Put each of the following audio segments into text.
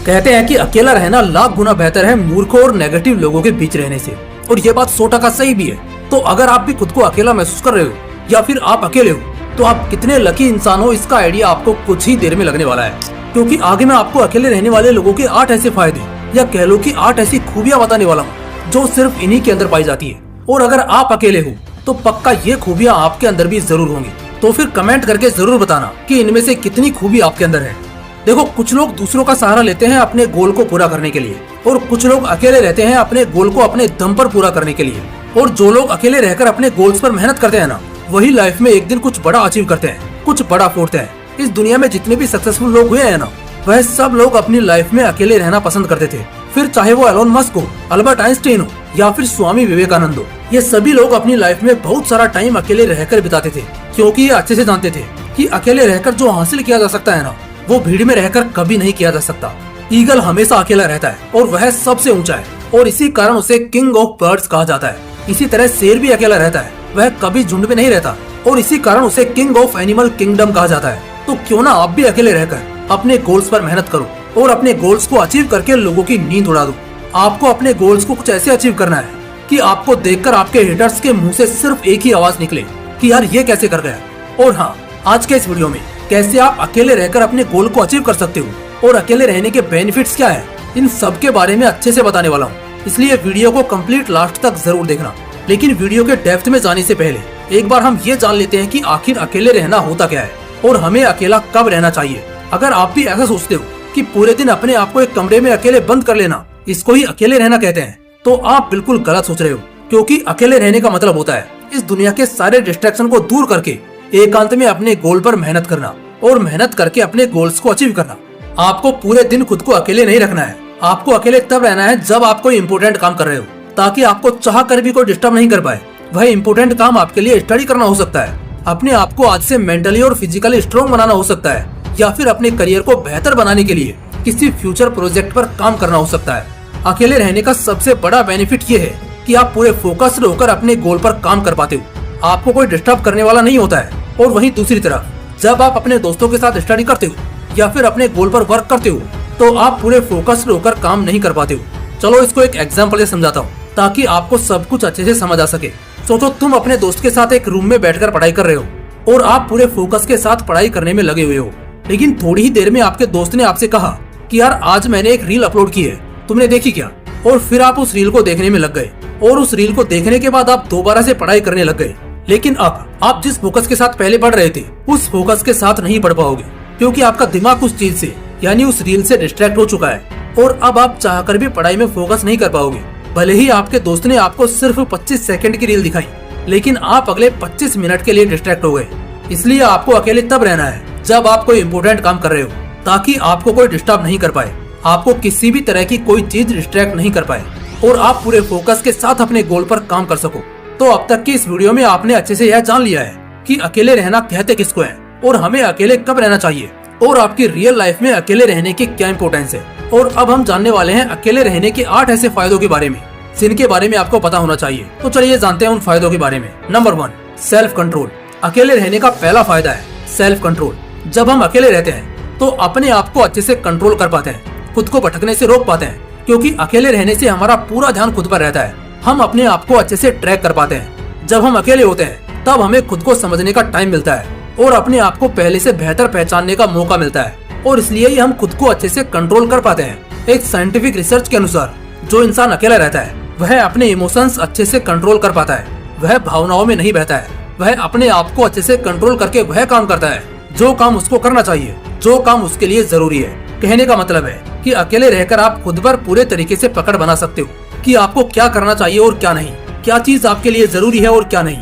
कहते हैं कि अकेला रहना लाख गुना बेहतर है मूर्खों और नेगेटिव लोगों के बीच रहने से, और ये बात 100% सही भी है। तो अगर आप भी खुद को अकेला महसूस कर रहे हो या फिर आप अकेले हो, तो आप कितने लकी इंसान हो, इसका आइडिया आपको कुछ ही देर में लगने वाला है। क्योंकि आगे मैं आपको अकेले रहने वाले लोगों के 8 ऐसे फायदे या कह लो कि 8 ऐसी खूबियां बताने वाला हूँ जो सिर्फ इन्हीं के अंदर पाई जाती है। और अगर आप अकेले हो तो पक्का ये खूबियां आपके अंदर भी जरूर होंगी। तो फिर कमेंट करके जरूर बताना कि इनमें से कितनी खूबी आपके अंदर है। देखो, कुछ लोग दूसरों का सहारा लेते हैं अपने गोल को पूरा करने के लिए, और कुछ लोग अकेले रहते हैं अपने गोल को अपने दम पर पूरा करने के लिए। और जो लोग अकेले रहकर अपने गोल्स पर मेहनत करते हैं ना, वही लाइफ में एक दिन कुछ बड़ा अचीव करते हैं, कुछ बड़ा फोड़ते हैं। इस दुनिया में जितने भी सक्सेसफुल लोग हुए हैं ना, वह सब लोग अपनी लाइफ में अकेले रहना पसंद करते थे। फिर चाहे वो एलोन मस्क हो, अल्बर्ट आइंस्टाइन हो या फिर स्वामी विवेकानंद हो, ये सभी लोग अपनी लाइफ में बहुत सारा टाइम अकेले रहकर बिताते थे, क्योंकि ये अच्छे से जानते थे कि अकेले रहकर जो हासिल किया जा सकता है ना, वो भीड़ में रहकर कभी नहीं किया जा सकता। ईगल हमेशा अकेला रहता है और वह सबसे ऊंचा है, और इसी कारण उसे किंग ऑफ बर्ड्स कहा जाता है। इसी तरह शेर भी अकेला रहता है, वह कभी झुंड में नहीं रहता, और इसी कारण उसे किंग ऑफ एनिमल किंगडम कहा जाता है। तो क्यों ना आप भी अकेले रहकर अपने गोल्स पर मेहनत करो और अपने गोल्स को अचीव करके लोगों की नींद उड़ा दो। आपको अपने गोल्स को कुछ ऐसे अचीव करना है कि आपको देखकर आपके हेटर्स के मुंह से सिर्फ एक ही आवाज निकले कि यार ये कैसे कर गया। और हाँ, आज के इस वीडियो में कैसे आप अकेले रहकर अपने गोल को अचीव कर सकते हो और अकेले रहने के बेनिफिट्स क्या है, इन सब के बारे में अच्छे से बताने वाला हूँ। इसलिए वीडियो को कंप्लीट लास्ट तक जरूर देखना। लेकिन वीडियो के डेप्थ में जाने से पहले एक बार हम ये जान लेते हैं कि आखिर अकेले रहना होता क्या है और हमें अकेला कब रहना चाहिए। अगर आप भी ऐसा सोचते हो कि पूरे दिन अपने आप को एक कमरे में अकेले बंद कर लेना, इसको ही अकेले रहना कहते हैं, तो आप बिल्कुल गलत सोच रहे हो। क्योंकि अकेले रहने का मतलब होता है इस दुनिया के सारे डिस्ट्रैक्शन को दूर करके एकांत में अपने गोल पर मेहनत करना और मेहनत करके अपने गोल्स को अचीव करना। आपको पूरे दिन खुद को अकेले नहीं रखना है। आपको अकेले तब रहना है जब आप कोई इम्पोर्टेंट काम कर रहे हो, ताकि आपको चाह कर भी कोई डिस्टर्ब नहीं कर पाए। वह इम्पोर्टेंट काम आपके लिए स्टडी करना हो सकता है, अपने आप को आज से मेंटली और फिजिकली स्ट्रॉन्ग बनाना हो सकता है, या फिर अपने करियर को बेहतर बनाने के लिए किसी फ्यूचर प्रोजेक्ट पर काम करना हो सकता है। अकेले रहने का सबसे बड़ा बेनिफिट ये है कि आप पूरे फोकस्ड होकर अपने गोल पर काम कर पाते हो। आपको कोई डिस्टर्ब करने वाला नहीं होता है। और वहीं दूसरी तरफ जब आप अपने दोस्तों के साथ स्टडी करते हो या फिर अपने गोल पर वर्क करते हो, तो आप पूरे फोकस्ड होकर काम नहीं कर पाते हो। चलो इसको एक एग्जाम्पल से समझाता हूँ ताकि आपको सब कुछ अच्छे से समझ आ सके। सोचो तुम अपने दोस्त के साथ एक रूम में बैठकर पढ़ाई कर रहे हो और आप पूरे फोकस के साथ पढ़ाई करने में लगे हुए हो। लेकिन थोड़ी ही देर में आपके दोस्त ने आपसे कहा कि यार आज मैंने एक रील अपलोड की है, तुमने देखी क्या? और फिर आप उस रील को देखने में लग गए, और उस रील को देखने के बाद आप दोबारा से पढ़ाई करने लग गए। लेकिन अब आप जिस फोकस के साथ पहले पढ़ रहे थे, उस फोकस के साथ नहीं पढ़ पाओगे, क्योंकि आपका दिमाग उस चीज से यानी उस रील से डिस्ट्रैक्ट हो चुका है, और अब आप चाहकर भी पढ़ाई में फोकस नहीं कर पाओगे। भले ही आपके दोस्त ने आपको सिर्फ 25 सेकंड की रील दिखाई, लेकिन आप अगले 25 मिनट के लिए डिस्ट्रैक्ट हो गए। इसलिए आपको अकेले तब रहना है जब आप कोई इम्पोर्टेंट काम कर रहे हो, ताकि आपको कोई डिस्टर्ब नहीं कर पाए, आपको किसी भी तरह की कोई चीज डिस्ट्रैक्ट नहीं कर पाए, और आप पूरे फोकस के साथ अपने गोल पर काम कर सको। तो अब तक की इस वीडियो में आपने अच्छे से यह जान लिया है कि अकेले रहना कहते किसको है, और हमें अकेले कब रहना चाहिए, और आपकी रियल लाइफ में अकेले रहने की क्या इंपॉर्टेंस है। और अब हम जानने वाले हैं अकेले रहने के 8 ऐसे फायदों के बारे में, जिनके बारे में आपको पता होना चाहिए। तो चलिए जानते हैं उन फायदों के बारे में। Number 1, self control. अकेले रहने का पहला फायदा है सेल्फ कंट्रोल। जब हम अकेले रहते हैं तो अपने आप को अच्छे से कंट्रोल कर पाते हैं, खुद को भटकने से रोक पाते हैं, क्योंकि अकेले रहने से हमारा पूरा ध्यान खुद पर रहता है। हम अपने आप को अच्छे से ट्रैक कर पाते हैं। जब हम अकेले होते हैं तब हमें खुद को समझने का टाइम मिलता है और अपने आप को पहले से बेहतर पहचानने का मौका मिलता है, और इसलिए ही हम खुद को अच्छे से कंट्रोल कर पाते हैं। एक साइंटिफिक रिसर्च के अनुसार जो इंसान अकेला रहता है वह अपने इमोशंस अच्छे से कंट्रोल कर पाता है, वह भावनाओं में नहीं बहता है, वह अपने आप को अच्छे से कंट्रोल करके वह काम करता है जो काम उसको करना चाहिए, जो काम उसके लिए जरूरी है। कहने का मतलब है कि अकेले रहकर आप खुद पर पूरे तरीके से पकड़ बना सकते हो कि आपको क्या करना चाहिए और क्या नहीं, क्या चीज आपके लिए जरूरी है और क्या नहीं।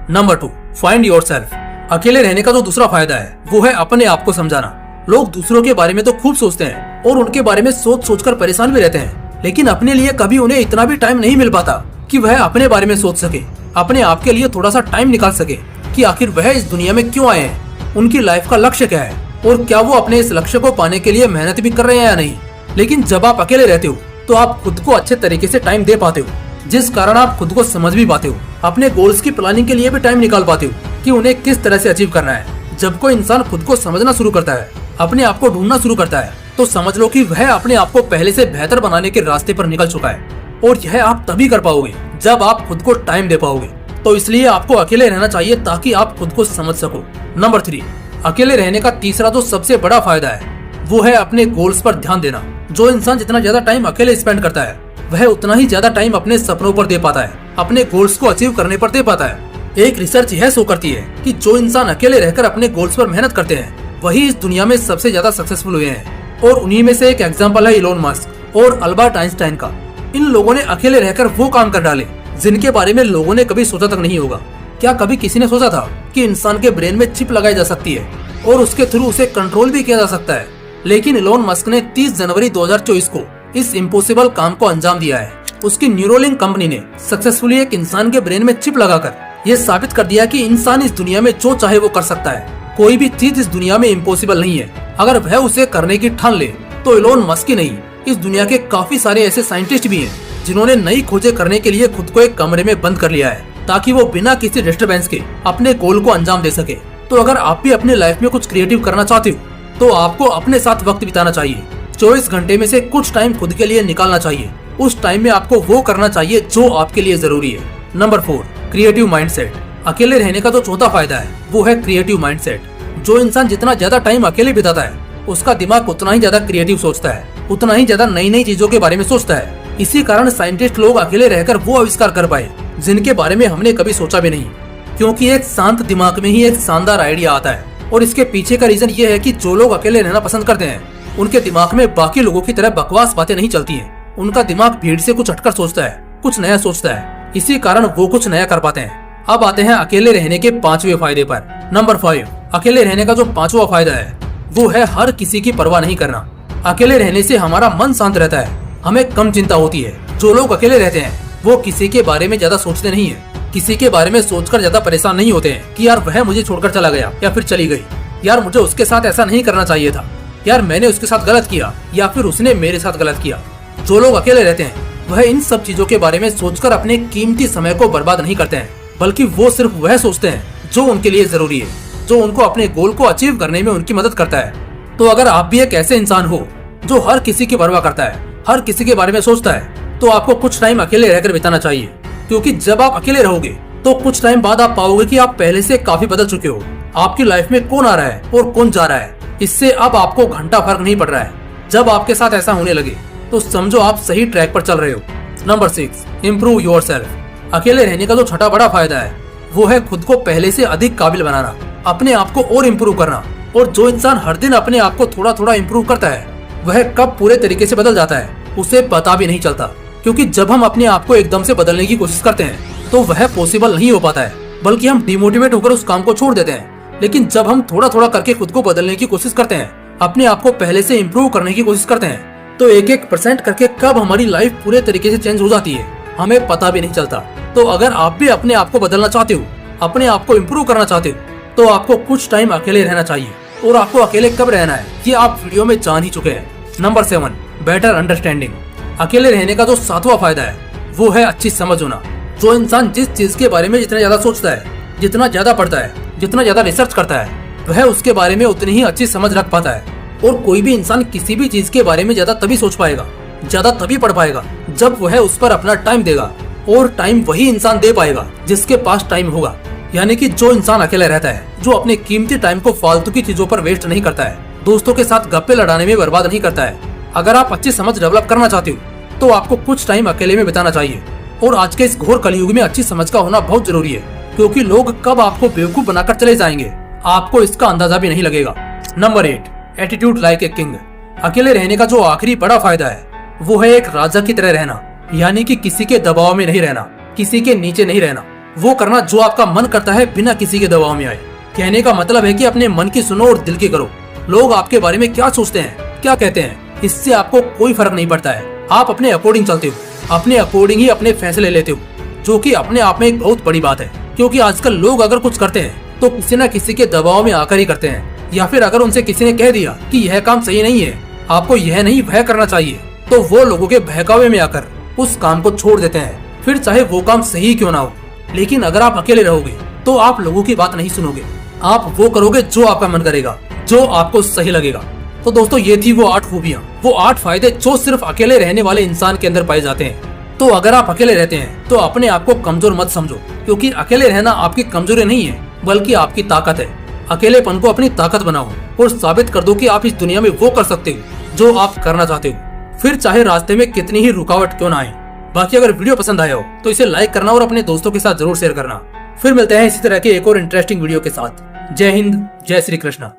Number 2, find yourself. अकेले रहने का जो दूसरा फायदा है वो है अपने आप को समझाना। लोग दूसरों के बारे में तो खूब सोचते हैं और उनके बारे में सोच सोचकर परेशान भी रहते हैं, लेकिन अपने लिए कभी उन्हें इतना भी टाइम नहीं मिल पाता कि वह अपने बारे में सोच सके, अपने आप के लिए थोड़ा सा टाइम निकाल सके कि आखिर वह इस दुनिया में क्यों आए हैं, उनकी लाइफ का लक्ष्य क्या है, और क्या वो अपने इस लक्ष्य को पाने के लिए मेहनत भी कर रहे हैं या नहीं। लेकिन जब आप अकेले रहते हो तो आप खुद को अच्छे तरीके से टाइम दे पाते हो, जिस कारण आप खुद को समझ भी पाते हो, अपने गोल्स की प्लानिंग के लिए भी टाइम निकाल पाते हो कि उन्हें किस तरह से अचीव करना है। जब कोई इंसान खुद को समझना शुरू करता है, अपने आप को ढूंढना शुरू करता है, तो समझ लो कि वह अपने आप को पहले से बेहतर बनाने के रास्ते पर निकल चुका है। और यह आप तभी कर पाओगे जब आप खुद को टाइम दे पाओगे। तो इसलिए आपको अकेले रहना चाहिए ताकि आप खुद को समझ सको। नंबर 3, अकेले रहने का तीसरा जो सबसे बड़ा फायदा है वो है अपने गोल्स पर ध्यान देना। जो इंसान जितना ज्यादा टाइम अकेले स्पेंड करता है वह उतना ही ज्यादा टाइम अपने सपनों पर दे पाता है, अपने गोल्स को अचीव करने पर दे पाता है। एक रिसर्च यह शो करती है कि जो इंसान अकेले रहकर अपने गोल्स पर मेहनत करते हैं वही इस दुनिया में सबसे ज्यादा सक्सेसफुल हुए हैं। और उन्हीं में से एक एग्जांपल है इलोन मस्क और अल्बर्ट आइंस्टाइन का। इन लोगों ने अकेले रहकर वो काम कर डाले जिनके बारे में लोगों ने कभी सोचा तक नहीं होगा। क्या कभी किसी ने सोचा था कि इंसान के ब्रेन में चिप लगाई जा सकती है और उसके थ्रू उसे कंट्रोल भी किया जा सकता है? लेकिन इलोन मस्क ने 30 जनवरी 2024 को इस इम्पॉसिबल काम को अंजाम दिया है। उसकी न्यूरोलिंक कंपनी ने सक्सेसफुली एक इंसान के ब्रेन में चिप लगाकर ये साबित कर दिया कि इंसान इस दुनिया में जो चाहे वो कर सकता है। कोई भी चीज इस दुनिया में इम्पॉसिबल नहीं है। अगर वह उसे करने की ठान ले तो इलोन मस्क ही नहीं, इस दुनिया के काफी सारे ऐसे साइंटिस्ट भी हैं जिन्होंने नई खोजें करने के लिए खुद को एक कमरे में बंद कर लिया है ताकि वो बिना किसी डिस्टरबेंस के अपने गोल को अंजाम दे सके। तो अगर आप भी अपने लाइफ में कुछ क्रिएटिव करना चाहते हो तो आपको अपने साथ वक्त बिताना चाहिए। 24 घंटे में से कुछ टाइम खुद के लिए निकालना चाहिए। उस टाइम में आपको वो करना चाहिए जो आपके लिए जरूरी है। Number 4, creative mindset. अकेले रहने का जो चौथा फायदा है वो है क्रिएटिव माइंडसेट। जो इंसान जितना ज्यादा टाइम अकेले बिताता है उसका दिमाग उतना ही ज्यादा क्रिएटिव सोचता है, उतना ही ज्यादा नई नई चीजों के बारे में सोचता है। इसी कारण साइंटिस्ट लोग अकेले रहकर वो आविष्कार कर पाए जिनके बारे में हमने कभी सोचा भी नहीं, क्योंकि एक शांत दिमाग में ही एक शानदार आइडिया आता है। और इसके पीछे का रीजन ये है कि जो लोग अकेले रहना पसंद करते हैं उनके दिमाग में बाकी लोगों की तरह बकवास बातें नहीं चलती हैं। उनका दिमाग भीड़ से कुछ हटकर सोचता है, कुछ नया सोचता है। इसी कारण वो कुछ नया कर पाते हैं। अब आते हैं अकेले रहने के 5वें फायदे पर। नंबर 5, अकेले रहने का जो 5वां फायदा है वो है हर किसी की परवाह नहीं करना। अकेले रहने से हमारा मन शांत रहता है, हमें कम चिंता होती है। जो लोग अकेले रहते हैं वो किसी के बारे में ज्यादा सोचते नहीं है, किसी के बारे में सोचकर ज्यादा परेशान नहीं होते हैं कि यार वह मुझे छोड़कर चला गया या फिर चली गई, यार मुझे उसके साथ ऐसा नहीं करना चाहिए था, यार मैंने उसके साथ गलत किया या फिर उसने मेरे साथ गलत किया। जो लोग अकेले रहते हैं वह इन सब चीजों के बारे में सोचकर अपने कीमती समय को बर्बाद नहीं करते हैं, बल्कि वो सिर्फ वह सोचते हैं जो उनके लिए जरूरी है, जो उनको अपने गोल को अचीव करने में उनकी मदद करता है। तो अगर आप भी एक ऐसे इंसान हो जो हर किसी की परवाह करता है, हर किसी के बारे में सोचता है, तो आपको कुछ टाइम अकेले रहकर बिताना चाहिए। क्योंकि जब आप अकेले रहोगे तो कुछ टाइम बाद आप पाओगे कि आप पहले से काफी बदल चुके हो। आपकी लाइफ में कौन आ रहा है और कौन जा रहा है, इससे अब आपको घंटा फर्क नहीं पड़ रहा है। जब आपके साथ ऐसा होने लगे तो समझो आप सही ट्रैक पर चल रहे हो। Number 6, improve yourself. अकेले रहने का जो छठा बड़ा फायदा है वो है खुद को पहले से अधिक काबिल बनाना, अपने आप को और इम्प्रूव करना। और जो इंसान हर दिन अपने आप को थोड़ा थोड़ा इम्प्रूव करता है वह कब पूरे तरीके से बदल जाता है उसे पता भी नहीं चलता। क्योंकि जब हम अपने आप को एकदम से बदलने की कोशिश करते हैं तो वह पॉसिबल नहीं हो पाता है, बल्कि हम डिमोटिवेट होकर उस काम को छोड़ देते हैं। लेकिन जब हम थोड़ा थोड़ा करके खुद को बदलने की कोशिश करते हैं, अपने आप को पहले से इम्प्रूव करने की कोशिश करते हैं, तो 1-1% करके कब हमारी लाइफ पूरे तरीके से चेंज हो जाती है हमें पता भी नहीं चलता। तो अगर आप भी अपने आप को बदलना चाहते हो, अपने आप को इम्प्रूव करना चाहते हो, तो आपको कुछ टाइम अकेले रहना चाहिए। और आपको अकेले कब रहना है ये आप वीडियो में जान ही चुके हैं। Number 7, better understanding. अकेले रहने का जो 7वां फायदा है वो है अच्छी समझ होना। जो इंसान जिस चीज के बारे में जितना ज्यादा सोचता है, जितना ज्यादा पढ़ता है, जितना ज्यादा रिसर्च करता है, वह उसके बारे में उतनी ही अच्छी समझ रख पाता है। और कोई भी इंसान किसी भी चीज के बारे में ज्यादा तभी सोच पाएगा, ज्यादा तभी पढ़ पाएगा जब वह उस पर अपना टाइम देगा। और टाइम वही इंसान दे पाएगा जिसके पास टाइम होगा। यानी कि जो इंसान अकेले रहता है, जो अपने कीमती टाइम को फालतू की चीजों पर वेस्ट नहीं करता है, दोस्तों के साथ गप्पे लड़ाने में बर्बाद नहीं करता है। अगर आप अच्छी समझ डेवलप करना चाहते हो तो आपको कुछ टाइम अकेले में बिताना चाहिए। और आज के इस घोर कलयुग में अच्छी समझ का होना बहुत जरूरी है, क्योंकि लोग कब आपको बेवकूफ बनाकर चले जाएंगे आपको इसका अंदाजा भी नहीं लगेगा। Number 8, attitude like a king. अकेले रहने का जो आखिरी बड़ा फायदा है वो है एक राजा की तरह रहना। यानी कि किसी के दबाव में नहीं रहना, किसी के नीचे नहीं रहना, वो करना जो आपका मन करता है बिना किसी के दबाव में आए। कहने का मतलब है कि अपने मन की सुनो और दिल की करो। लोग आपके बारे में क्या सोचते हैं, क्या कहते हैं, इससे आपको कोई फर्क नहीं पड़ता है। आप अपने अकॉर्डिंग चलते हो, अपने अकॉर्डिंग ही अपने फैसले लेते हो, जो कि अपने आप में एक बहुत बड़ी बात है। क्योंकि आजकल लोग अगर कुछ करते हैं तो किसी न किसी के दबाव में आकर ही करते हैं, या फिर अगर उनसे किसी ने कह दिया कि यह काम सही नहीं है, आपको यह नहीं वह करना चाहिए, तो वो लोगों के बहकावे में आकर उस काम को छोड़ देते हैं, फिर चाहे वो काम सही क्यों ना हो। लेकिन अगर आप अकेले रहोगे तो आप लोगों की बात नहीं सुनोगे, आप वो करोगे जो आपका मन करेगा, जो आपको सही लगेगा। तो दोस्तों ये थी वो 8 खूबियाँ, वो 8 फायदे जो सिर्फ अकेले रहने वाले इंसान के अंदर पाए जाते हैं। तो अगर आप अकेले रहते हैं तो अपने आप को कमजोर मत समझो, क्योंकि अकेले रहना आपकी कमजोरी नहीं है बल्कि आपकी ताकत है। अकेलेपन को अपनी ताकत बनाओ और साबित कर दो कि आप इस दुनिया में वो कर सकते हो जो आप करना चाहते हो, फिर चाहे रास्ते में कितनी ही रुकावट क्यों ना आए। बाकी अगर वीडियो पसंद आया हो तो इसे लाइक करना और अपने दोस्तों के साथ जरूर शेयर करना। फिर मिलते हैं इसी तरह के एक और इंटरेस्टिंग वीडियो के साथ। जय हिंद, जय श्री कृष्णा।